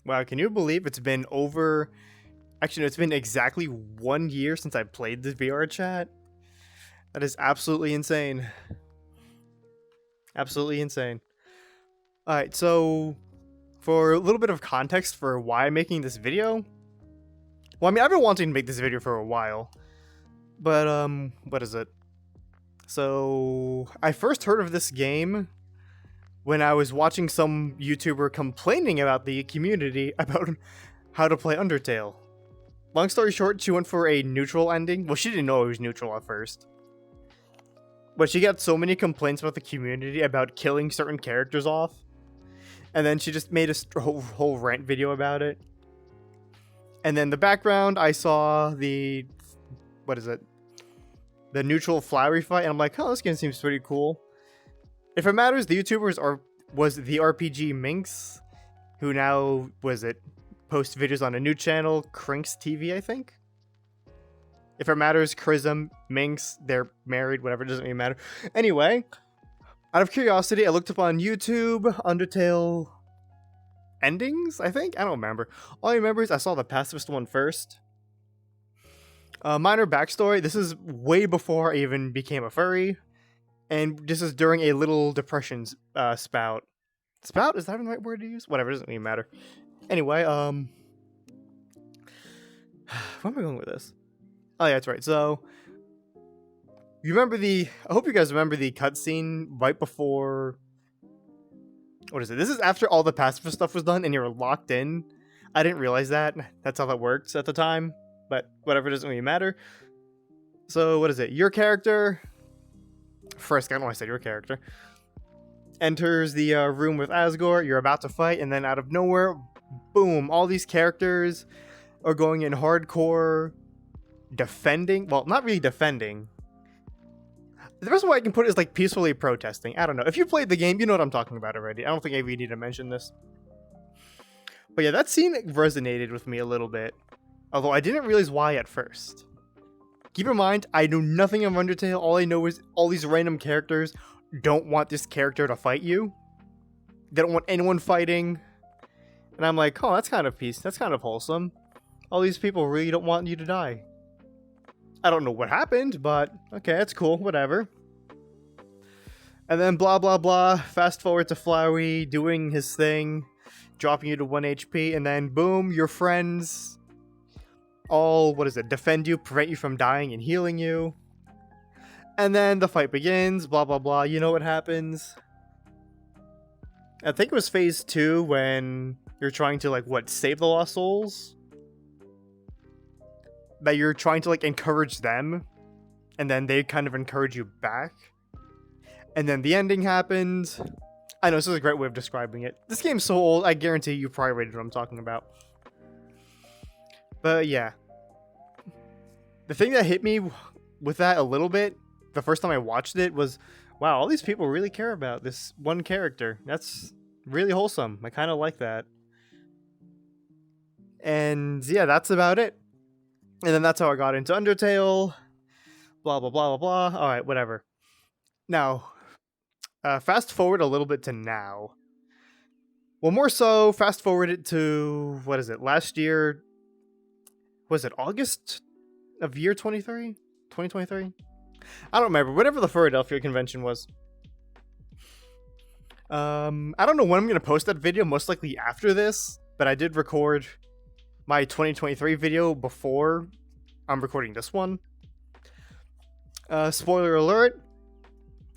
Wow, can you believe it's been over... Actually, no, it's been exactly 1 year since I played the VR chat? That is absolutely insane. Absolutely insane. Alright, so... For a little bit of context for why I'm making this video... Well, I mean, I've been wanting to make this video for a while. But, what is it? So... I first heard of this game... when I was watching some YouTuber complaining about the community about how to play Undertale. Long story short, she went for a neutral ending. Well, she didn't know it was neutral at first. But she got so many complaints about the community about killing certain characters off. And then she just made a whole rant video about it. And then the background, I saw the... What is it? The neutral flowery fight. And I'm like, oh, this game seems pretty cool. If it matters, the YouTubers was the RPG Minx, who now, posts videos on a new channel, Crinks TV, I think? If it matters, Chrism, Minx, they're married, whatever, it doesn't really matter. Anyway, out of curiosity, I looked up on YouTube, Undertale endings, I think? I don't remember. All I remember is I saw the pacifist one first. Minor backstory, this is way before I even became a furry. And this is during a little depression spout. Spout? Is that the right word to use? Whatever, it doesn't even matter. Anyway, where am I going with this? Oh yeah, that's right. So, you remember I hope you guys remember the cutscene right before... What is it? This is after all the pacifist stuff was done and you're locked in. I didn't realize that. That's how that works at the time. But whatever, it doesn't really matter. So, what is it? Your character... First, I don't know why I said your character. Enters the room with Asgore. You're about to fight, and then out of nowhere, boom! All these characters are going in hardcore defending. Well, not really defending. The best way I can put it is like peacefully protesting. I don't know. If you played the game, you know what I'm talking about already. I don't think I really need to mention this. But yeah, that scene resonated with me a little bit. Although I didn't realize why at first. Keep in mind, I know nothing of Undertale. All I know is all these random characters don't want this character to fight you. They don't want anyone fighting. And I'm like, oh, that's kind of peace. That's kind of wholesome. All these people really don't want you to die. I don't know what happened, but okay, that's cool. Whatever. And then blah, blah, blah. Fast forward to Flowey doing his thing. Dropping you to 1 HP. And then boom, your friends... all, defend you, prevent you from dying and healing you. And then the fight begins, blah, blah, blah. You know what happens? I think it was phase 2 when you're trying to, save the lost souls? That you're trying to, encourage them. And then they kind of encourage you back. And then the ending happens. I know, this is a great way of describing it. This game's so old, I guarantee you probably already know what I'm talking about. But yeah. The thing that hit me with that a little bit, the first time I watched it, was, wow, all these people really care about this one character. That's really wholesome. I kind of like that. And yeah, that's about it. And then that's how I got into Undertale. Blah, blah, blah, blah, blah. Alright, whatever. Now, fast forward a little bit to now. Well, more so, fast forward it to, last year... Was it August of year 23? 2023? I don't remember. Whatever the Philadelphia convention was. I don't know when I'm going to post that video. Most likely after this. But I did record my 2023 video before I'm recording this one. Spoiler alert.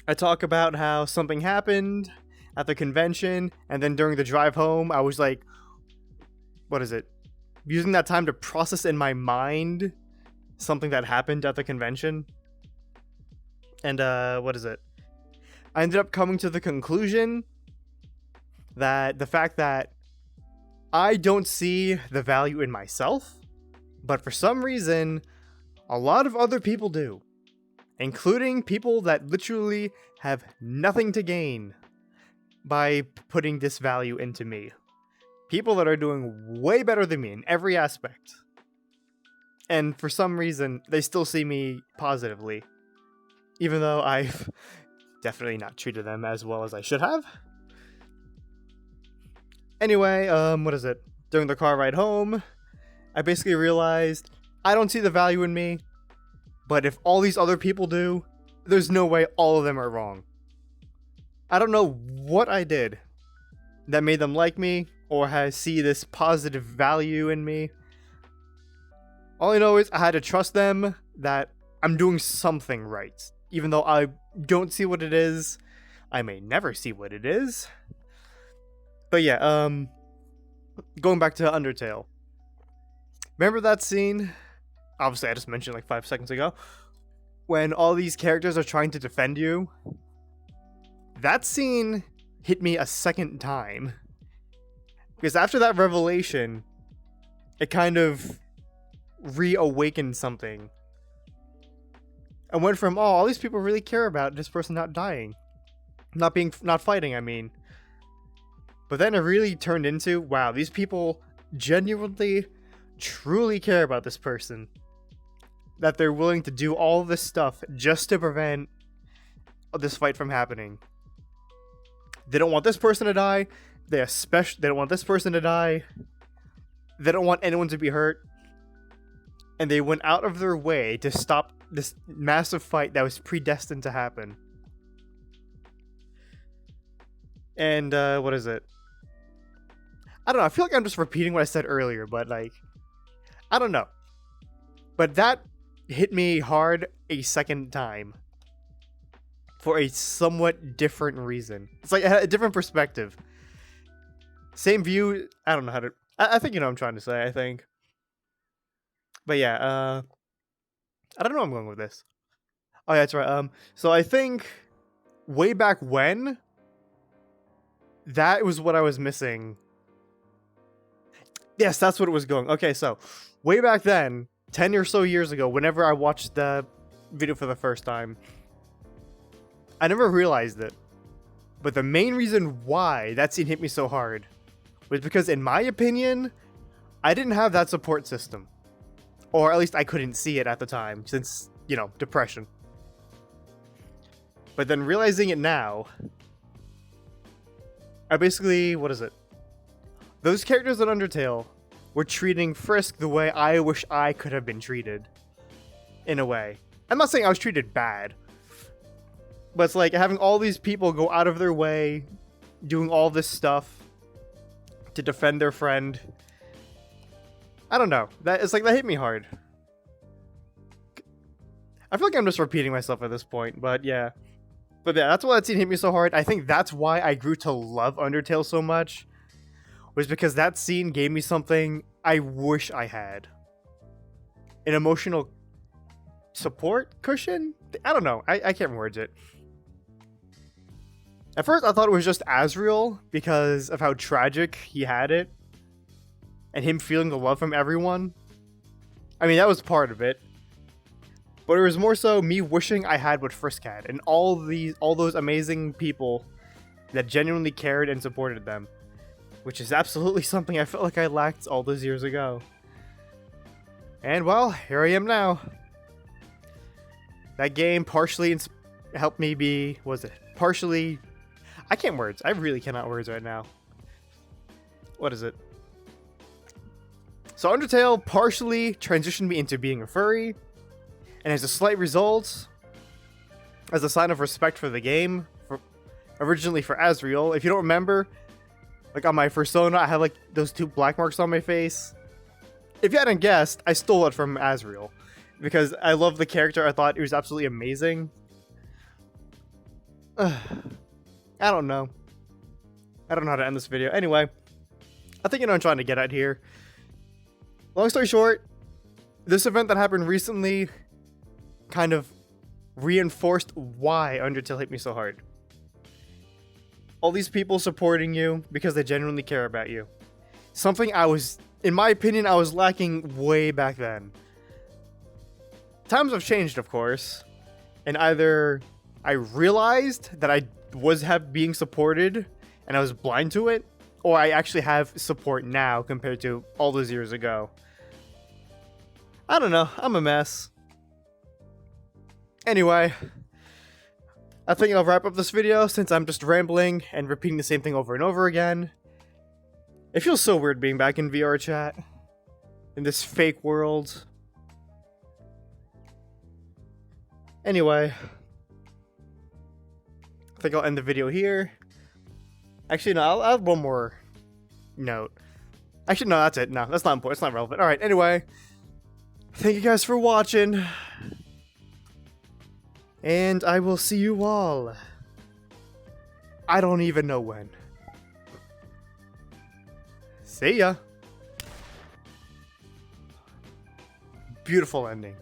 I talk about how something happened at the convention. And then during the drive home, I was like... using that time to process in my mind something that happened at the convention. And, I ended up coming to the conclusion that the fact that I don't see the value in myself, but for some reason, a lot of other people do. Including people that literally have nothing to gain by putting this value into me. People that are doing way better than me in every aspect. And for some reason, they still see me positively. Even though I've definitely not treated them as well as I should have. Anyway, during the car ride home, I basically realized I don't see the value in me, but if all these other people do, there's no way all of them are wrong. I don't know what I did that made them like me or see this positive value in me. All I know is I had to trust them that I'm doing something right. Even though I don't see what it is, I may never see what it is. But yeah, going back to Undertale. Remember that scene? Obviously, I just mentioned like 5 seconds ago. When all these characters are trying to defend you. That scene hit me a second time. Because after that revelation, it kind of reawakened something. I went from, oh, all these people really care about this person not dying. Not fighting, I mean. But then it really turned into, wow, these people genuinely, truly care about this person. That they're willing to do all this stuff just to prevent this fight from happening. They don't want this person to die. They don't want this person to die. They don't want anyone to be hurt. And they went out of their way to stop this massive fight that was predestined to happen. And, what is it? I don't know, I feel like I'm just repeating what I said earlier, but, like, I don't know. But that hit me hard a second time. For a somewhat different reason. It's like a different perspective. Same view, I don't know how to... I think you know what I'm trying to say, I think. But yeah, I don't know where I'm going with this. Oh yeah, that's right. So I think way back when, that was what I was missing. Yes, that's what it was going. Okay, so way back then, 10 or so years ago, whenever I watched the video for the first time, I never realized it. But the main reason why that scene hit me so hard was because, in my opinion, I didn't have that support system. Or at least I couldn't see it at the time, since, you know, depression. But then realizing it now, I basically, what is it? Those characters in Undertale were treating Frisk the way I wish I could have been treated. In a way. I'm not saying I was treated bad. But it's like having all these people go out of their way, doing all this stuff to defend their friend. I don't know. It's like that hit me hard. I feel like I'm just repeating myself at this point, but yeah. But yeah, that's why that scene hit me so hard. I think that's why I grew to love Undertale so much. Was because that scene gave me something I wish I had. An emotional support cushion? I don't know. I can't word it. At first, I thought it was just Asriel because of how tragic he had it. And him feeling the love from everyone. I mean, that was part of it. But it was more so me wishing I had what Frisk had. And all those amazing people that genuinely cared and supported them. Which is absolutely something I felt like I lacked all those years ago. And well, here I am now. That game partially helped me be... partially... I can't words. I really cannot words right now. What is it? So Undertale partially transitioned me into being a furry. And as a slight result, as a sign of respect for the game, originally for Asriel. If you don't remember, like on my persona, I had like those 2 black marks on my face. If you hadn't guessed, I stole it from Asriel. Because I love the character. I thought it was absolutely amazing. I don't know. I don't know how to end this video. Anyway, I think you know what I'm trying to get at here. Long story short, this event that happened recently kind of reinforced why Undertale hit me so hard. All these people supporting you because they genuinely care about you. Something in my opinion, I was lacking way back then. Times have changed, of course. And either I realized that I was being supported and I was blind to it, or I actually have support now compared to all those years ago. I don't know. I'm a mess. Anyway, I think I'll wrap up this video since I'm just rambling and repeating the same thing over and over again. It feels so weird being back in VR chat. In this fake world. Anyway. I think I'll end the video here. Actually, no, I'll add one more note. Actually, no, that's it. No, that's not important. It's not relevant. Alright, anyway. Thank you guys for watching. And I will see you all. I don't even know when. See ya. Beautiful ending.